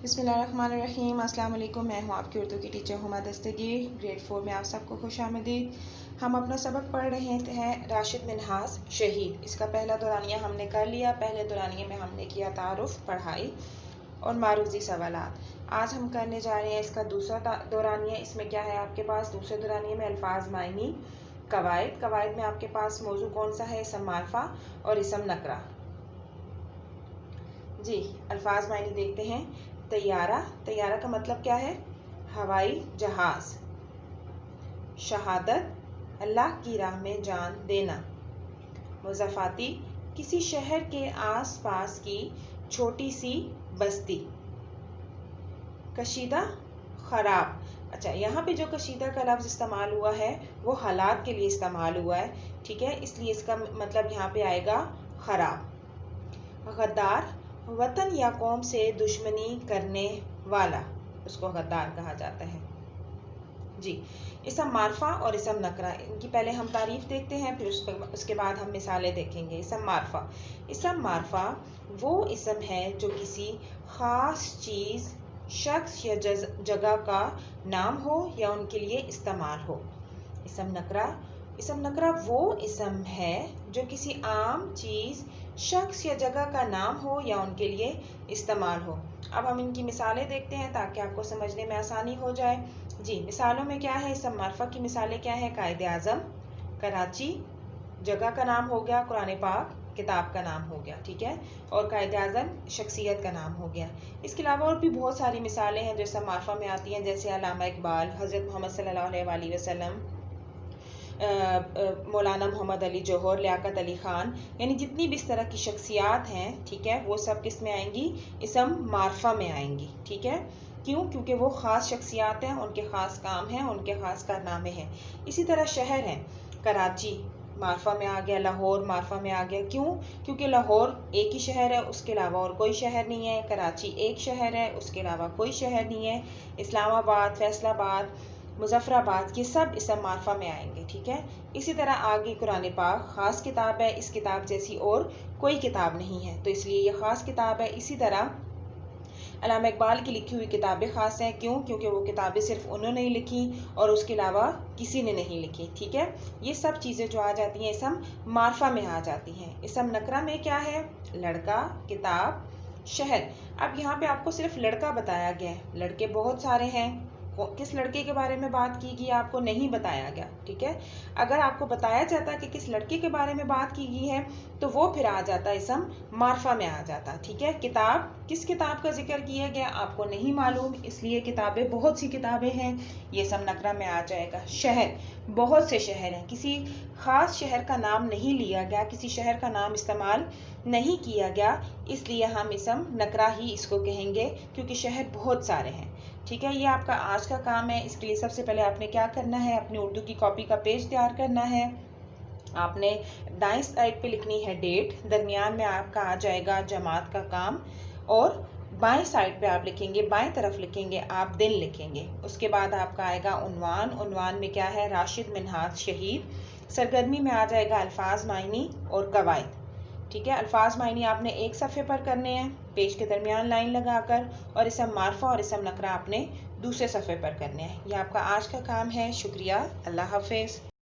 बिस्मिल्लाहिर्रहमानिर्रहीम। अस्सलाम वालेकुम। मैं हूँ आपकी उर्दू की टीचर हुमा दस्तगीर। ग्रेड 4 में आप सबको खुशामदीद। हम अपना सबक पढ़ रहे हैं राशिद मिन्हाज शहीद। इसका पहला दौरानिया हमने कर लिया। पहले दौरानिए में हमने किया तारुफ, पढ़ाई और मारूजी सवालात। आज हम करने जा रहे हैं इसका दूसरा दौरानिया। इसमें क्या है आपके पास? दूसरे दौरानिए में अल्फाज मायनी, कवायद। कवायद में आपके पास मौजू कौन सा है? इसम मारफा और इसम नकरा। जी, अल्फाज मायनी देखते हैं। तैयारा, तैयारा का मतलब क्या है? हवाई जहाज। शहादत, अल्लाह की राह में जान देना। मुज़ाफ़ाती, किसी शहर के आस पास की छोटी सी बस्ती। कशीदा, खराब। अच्छा, यहाँ पे जो कशीदा का लफ्ज़ इस्तेमाल हुआ है वो हालात के लिए इस्तेमाल हुआ है, ठीक है, इसलिए इसका मतलब यहाँ पे आएगा खराब। गद्दार, वतन या कौम से दुश्मनी करने वाला, उसको गद्दार कहा जाता है। जी, इसम मारफा और इसम नकरा, इनकी पहले हम तारीफ देखते हैं, फिर उसके बाद हम मिसालें देखेंगे। इसम मारफा, इसम मारफा वो इसम है जो किसी ख़ास चीज़, शख्स या जगह का नाम हो या उनके लिए इस्तेमाल हो। इसम नकरा, इसम नकरा वो इसम है जो किसी आम चीज़, शख्स या जगह का नाम हो या उनके लिए इस्तेमाल हो। अब हम इनकी मिसालें देखते हैं ताकि आपको समझने में आसानी हो जाए। जी, मिसालों में क्या है? इसम मारफा की मिसालें क्या है? कायदे आज़म, कराची, जगह का नाम हो गया, कुरान पाक किताब का नाम हो गया, ठीक है, और कायदे आज़म शख्सियत का नाम हो गया। इसके अलावा और भी बहुत सारी मिसालें हैं जो इसम मारफा में आती हैं, जैसे अल्लामा इकबाल, हज़रत मोहम्मद सल्लल्लाहु अलैहि वसल्लम, मौलाना मोहम्मद अली जौहर, लियाकत अली ख़ान, यानी जितनी भी इस तरह की शख्सियात हैं, ठीक है, वो सब किस में आएंगी? इसम मारफा में आएंगी, ठीक है। क्यों? क्योंकि वो ख़ास शख्सियात हैं, उनके ख़ास काम हैं, उनके ख़ास कारनामे हैं। इसी तरह शहर हैं, कराची मारफा में आ गया, लाहौर मारफा में आ गया। क्यों? क्योंकि लाहौर एक ही शहर है, उसके अलावा और कोई शहर नहीं है। कराची एक शहर है, उसके अलावा कोई शहर नहीं है। इस्लामाबाद, फैसलाबाद, मुजफ्फराबाद, ये सब इसम मारफा में आएंगे, ठीक है। इसी तरह आगे कुरान पाक ख़ास किताब है, इस किताब जैसी और कोई किताब नहीं है, तो इसलिए ये ख़ास किताब है। इसी तरह अल्लामा इकबाल की लिखी हुई किताबें ख़ास हैं। क्यों? क्योंकि वो किताबें सिर्फ उन्होंने ही लिखी और उसके अलावा किसी ने नहीं लिखी, ठीक है। ये सब चीज़ें जो आ जाती हैं इसम मारफा में आ जाती हैं। इसम नकरा में क्या है? लड़का, किताब, शहर। अब यहाँ पे आपको सिर्फ लड़का बताया गया है, लड़के बहुत सारे हैं, किस लड़के के बारे में बात की गई आपको नहीं बताया गया, ठीक है। अगर आपको बताया जाता कि किस लड़के के बारे में बात की गई है तो वो फिर आ जाता इसम मारफा में आ जाता, ठीक है। किताब, किस किताब का जिक्र किया गया आपको नहीं मालूम, इसलिए किताबें, बहुत सी किताबें हैं, ये इसम नकरा में आ जाएगा। शहर, बहुत से शहर हैं, किसी खास शहर का नाम नहीं लिया गया, किसी शहर का नाम इस्तेमाल नहीं किया गया, इसलिए हम इसम नकरा ही इसको कहेंगे, क्योंकि शहर बहुत सारे हैं, ठीक है। ये आपका आज का काम है। इसके लिए सबसे पहले आपने क्या करना है? अपनी उर्दू की कॉपी का पेज तैयार करना है। आपने दाएं साइड पे लिखनी है डेट, दरमियान में आपका आ जाएगा जमात का काम, और बाएं साइड पे आप लिखेंगे, बाएं तरफ लिखेंगे आप दिन लिखेंगे। उसके बाद आपका आएगा उन्वान, उन्वान में क्या है? राशिद मिन्हाज शहीद। सरगर्मी में आ जाएगा अल्फाज मायनी और कवायद, ठीक है। अल्फाज मायनी आपने एक सफ़े पर करने हैं, पेज के दरमियान लाइन लगाकर, और इसम मारफा और इसम नकरा आपने दूसरे सफ़े पर करने हैं। यह आपका आज का काम है। शुक्रिया, अल्लाह हाफिज़।